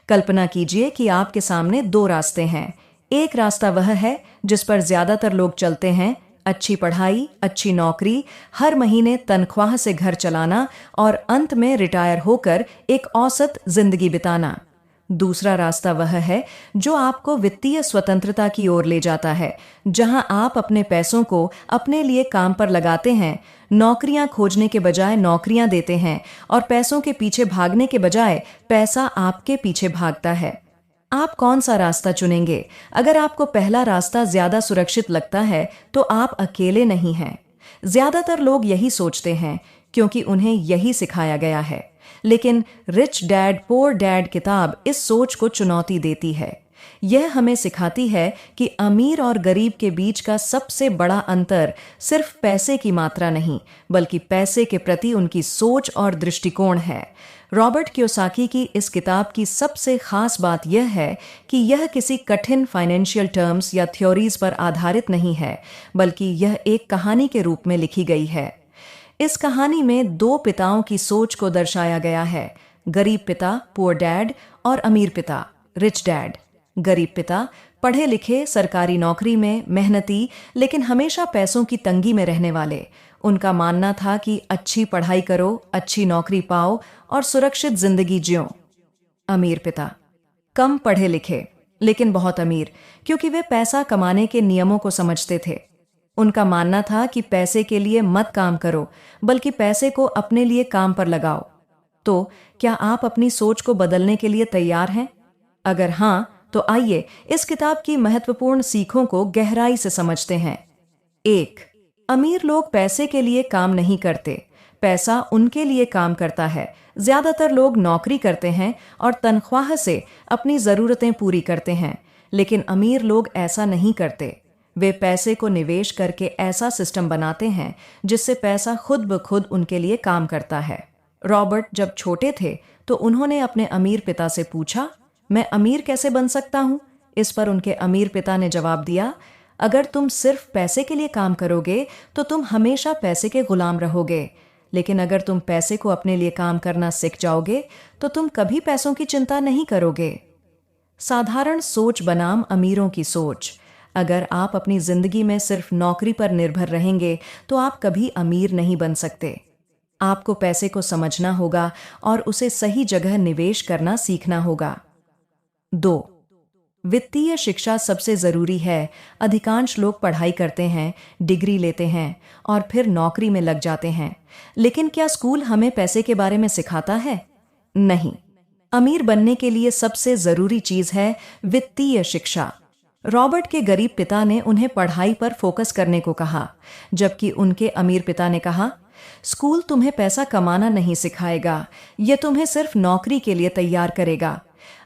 कल्पना कीजिए कि आपके सामने दो रास्ते हैं। एक रास्ता वह है जिस पर ज्यादातर लोग चलते हैं, अच्छी पढ़ाई, अच्छी नौकरी, हर महीने तनख्वाह से घर चलाना और अंत में रिटायर होकर एक औसत जिंदगी बिताना। दूसरा रास्ता वह है जो आपको वित्तीय स्वतंत्रता की ओर ले जाता है, जहां आप अपने पैसों को अपने लिए काम पर लगाते हैं, नौकरियां खोजने के बजाय नौकरियां देते हैं और पैसों के पीछे भागने के बजाय पैसा आपके पीछे भागता है। आप कौन सा रास्ता चुनेंगे? अगर आपको पहला रास्ता ज्यादा सुरक्षित लगता है तो आप अकेले नहीं हैं। ज्यादातर लोग यही सोचते हैं क्योंकि उन्हें यही सिखाया गया है। लेकिन रिच डैड पुअर डैड किताब इस सोच को चुनौती देती है। यह हमें सिखाती है कि अमीर और गरीब के बीच का सबसे बड़ा अंतर सिर्फ पैसे की मात्रा नहीं, बल्कि पैसे के प्रति उनकी सोच और दृष्टिकोण है। रॉबर्ट कियोसाकी की इस किताब की सबसे खास बात यह है कि यह किसी कठिन फाइनेंशियल टर्म्स या थ्योरीज पर आधारित नहीं है, बल्कि यह एक कहानी के रूप में लिखी गई है। इस कहानी में दो पिताओं की सोच को दर्शाया गया है, गरीब पिता पुअर डैड और अमीर पिता रिच डैड। गरीब पिता पढ़े लिखे, सरकारी नौकरी में मेहनती, लेकिन हमेशा पैसों की तंगी में रहने वाले। उनका मानना था कि अच्छी पढ़ाई करो, अच्छी नौकरी पाओ और सुरक्षित जिंदगी जियो। अमीर पिता कम पढ़े लिखे लेकिन बहुत अमीर, क्योंकि वे पैसा कमाने के नियमों को समझते थे। उनका मानना था कि पैसे के लिए मत काम करो, बल्कि पैसे को अपने लिए काम पर लगाओ। तो क्या आप अपनी सोच को बदलने के लिए तैयार हैं? अगर हां, तो आइए इस किताब की महत्वपूर्ण सीखों को गहराई से समझते हैं। 1. अमीर लोग पैसे के लिए काम नहीं करते, पैसा उनके लिए काम करता है। ज्यादातर लोग नौकरी करते हैं और तनख्वाह से अपनी जरूरतें पूरी करते हैं, लेकिन अमीर लोग ऐसा नहीं करते। वे पैसे को निवेश करके ऐसा सिस्टम बनाते हैं जिससे पैसा खुद ब खुद उनके लिए काम करता है। रॉबर्ट जब छोटे थे तो उन्होंने अपने अमीर पिता से पूछा, मैं अमीर कैसे बन सकता हूं? इस पर उनके अमीर पिता ने जवाब दिया, अगर तुम सिर्फ पैसे के लिए काम करोगे तो तुम हमेशा पैसे के गुलाम रहोगे, लेकिन अगर तुम पैसे को अपने लिए काम करना सीख जाओगे तो तुम कभी पैसों की चिंता नहीं करोगे। साधारण सोच बनाम अमीरों की सोच। अगर आप अपनी जिंदगी में सिर्फ नौकरी पर निर्भर रहेंगे तो आप कभी अमीर नहीं बन सकते। आपको पैसे को समझना होगा और उसे सही जगह निवेश करना सीखना होगा। 2. वित्तीय शिक्षा सबसे जरूरी है। अधिकांश लोग पढ़ाई करते हैं, डिग्री लेते हैं और फिर नौकरी में लग जाते हैं, लेकिन क्या स्कूल हमें पैसे के बारे में सिखाता है? नहीं। अमीर बनने के लिए सबसे जरूरी चीज है वित्तीय शिक्षा। रॉबर्ट के गरीब पिता ने उन्हें पढ़ाई पर फोकस करने को कहा, जबकि उनके अमीर पिता ने कहा, स्कूल तुम्हें पैसा कमाना नहीं सिखाएगा, यह तुम्हें सिर्फ नौकरी के लिए तैयार करेगा।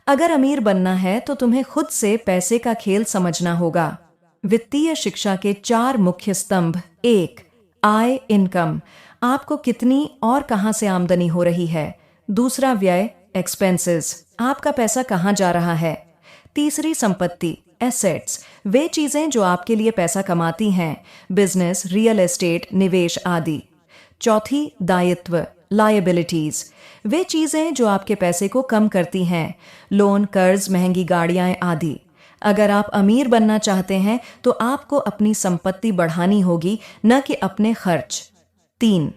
अगर अमीर बनना है तो तुम्हें खुद से पैसे का खेल समझना होगा। वित्तीय शिक्षा के 4 मुख्य स्तंभ। 1. आय, इनकम, आपको कितनी और कहां से आमदनी हो रही है। दूसरा, व्यय, एक्सपेंसेस, आपका पैसा कहां जा रहा है। तीसरी, संपत्ति, एसेट्स, वे चीजें जो आपके लिए पैसा कमाती हैं, बिजनेस, रियल एस्टेट, निवेश आदि। चौथी, दायित्व, लायबिलिटीज, वे चीजें जो आपके पैसे को कम करती हैं, लोन, कर्ज, महंगी गाड़ियां आदि। अगर आप अमीर बनना चाहते हैं तो आपको अपनी संपत्ति बढ़ानी होगी, न कि अपने खर्च। 3.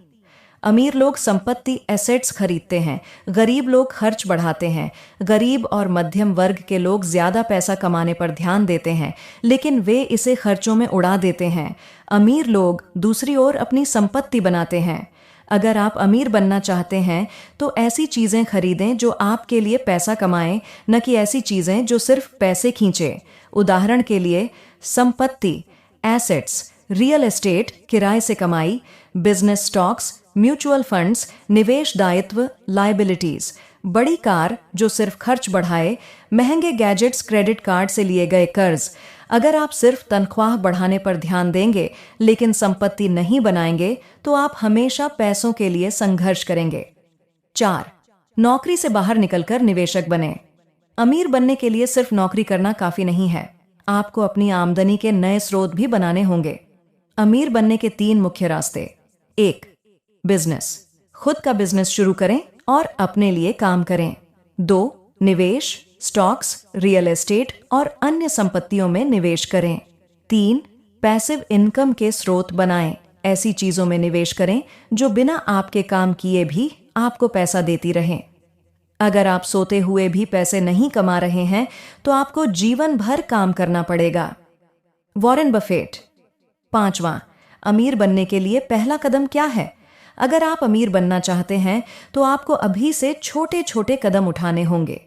अमीर लोग संपत्ति, एसेट्स खरीदते हैं, गरीब लोग खर्च बढ़ाते हैं। गरीब और मध्यम वर्ग के लोग ज्यादा पैसा कमाने पर ध्यान देते हैं, लेकिन वे इसे खर्चों में उड़ा देते हैं। अमीर लोग दूसरी ओर अपनी संपत्ति बनाते हैं। अगर आप अमीर बनना चाहते हैं तो ऐसी चीजें खरीदें जो आपके लिए पैसा कमाएं, न कि ऐसी चीजें जो सिर्फ पैसे खींचे। उदाहरण के लिए, संपत्ति, एसेट्स, रियल एस्टेट, किराए से कमाई, बिजनेस स्टॉक्स, म्यूचुअल फंड्स, निवेश दायित्व, लायबिलिटीज। बड़ी कार जो सिर्फ खर्च बढ़ाए, महंगे गैजेट्स, क्रेडिट कार्ड से लिए गए कर्ज। अगर आप सिर्फ तनख्वाह बढ़ाने पर ध्यान देंगे लेकिन संपत्ति नहीं बनाएंगे तो आप हमेशा पैसों के लिए संघर्ष करेंगे। 4. नौकरी से बाहर निकलकर निवेशक बने। अमीर बनने के लिए सिर्फ नौकरी करना काफी नहीं है, आपको अपनी आमदनी के नए स्रोत भी बनाने होंगे। अमीर बनने के 3 मुख्य रास्ते। 1. बिजनेस, खुद का बिजनेस शुरू करें और अपने लिए काम करें। 2. निवेश, स्टॉक्स, रियल एस्टेट और अन्य संपत्तियों में निवेश करें। 3. पैसिव इनकम के स्रोत बनाएं। ऐसी चीजों में निवेश करें जो बिना आपके काम किए भी आपको पैसा देती रहें। अगर आप सोते हुए भी पैसे नहीं कमा रहे हैं तो आपको जीवन भर काम करना पड़ेगा। Warren Buffett. 5वां, अमीर बनने के लिए पहला कदम क्या है? अगर आप अमीर बनना चाहते हैं तो आपको अभी से छोटे छोटे कदम उठाने होंगे।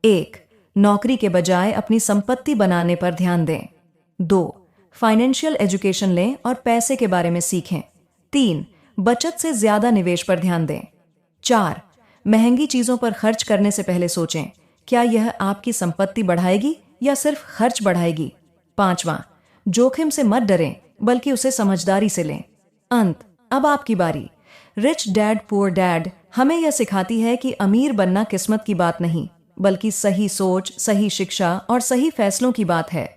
1. नौकरी के बजाय अपनी संपत्ति बनाने पर ध्यान दें। 2. फाइनेंशियल एजुकेशन लें और पैसे के बारे में सीखें। 3. बचत से ज्यादा निवेश पर ध्यान दें। 4. महंगी चीजों पर खर्च करने से पहले सोचें, क्या यह आपकी संपत्ति बढ़ाएगी या सिर्फ खर्च बढ़ाएगी। 5वां, जोखिम से मत डरें, बल्कि उसे समझदारी से लें। अंत, अब आपकी बारी। रिच डैड पुअर डैड हमें यह सिखाती है कि अमीर बनना किस्मत की बात नहीं, बल्कि सही सोच, सही शिक्षा और सही फैसलों की बात है।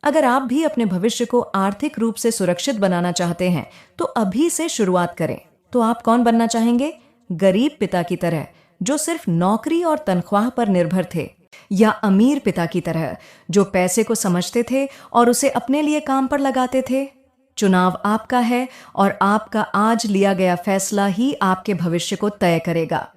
अगर आप भी अपने भविष्य को आर्थिक रूप से सुरक्षित बनाना चाहते हैं तो अभी से शुरुआत करें। तो आप कौन बनना चाहेंगे? गरीब पिता की तरह जो सिर्फ नौकरी और तनख्वाह पर निर्भर थे, या अमीर पिता की तरह जो पैसे को समझते थे और उसे अपने लिए काम पर लगाते थे? चुनाव आपका है और आपका आज लिया गया फैसला ही आपके भविष्य को तय करेगा।